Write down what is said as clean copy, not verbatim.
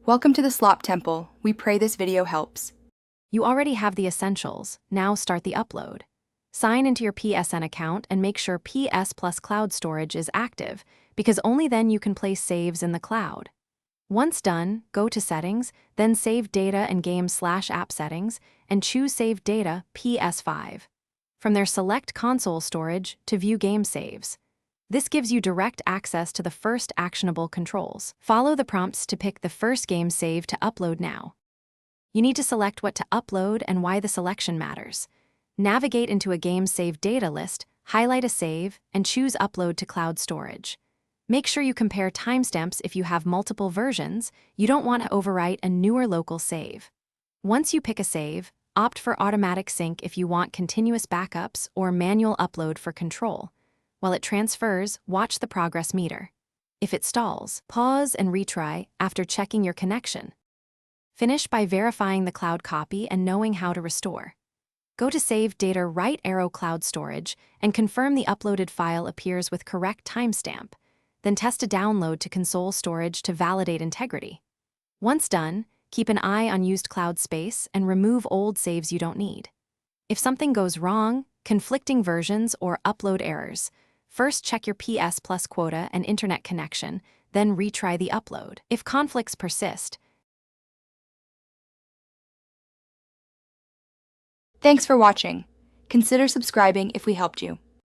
Welcome to the Slop Temple. We pray this video helps. You already have the essentials. Now start the upload. Sign into your PSN account and make sure PS Plus Cloud Storage is active, because only then you can place saves in the cloud. Once done, go to Settings, then Save Data and Game/App Settings, and choose Save Data Ps5. From there, select Console Storage to view game saves. This gives you direct access to the first actionable controls. Follow the prompts to pick the first game save to upload now. You need to select what to upload and why the selection matters. Navigate into a game save data list, highlight a save, and choose Upload to Cloud Storage. Make sure you compare timestamps if you have multiple versions. You don't want to overwrite a newer local save. Once you pick a save, opt for automatic sync if you want continuous backups or manual upload for control. While it transfers, watch the progress meter. If it stalls, pause and retry after checking your connection. Finish by verifying the cloud copy and knowing how to restore. Go to Save Data right arrow Cloud Storage and confirm the uploaded file appears with correct timestamp. Then test a download to console storage to validate integrity. Once done, keep an eye on used cloud space and remove old saves you don't need. If something goes wrong, conflicting versions or upload errors, first check your PS Plus quota and internet connection, then retry the upload. If conflicts persist, Thanks for watching. Consider subscribing if we helped you.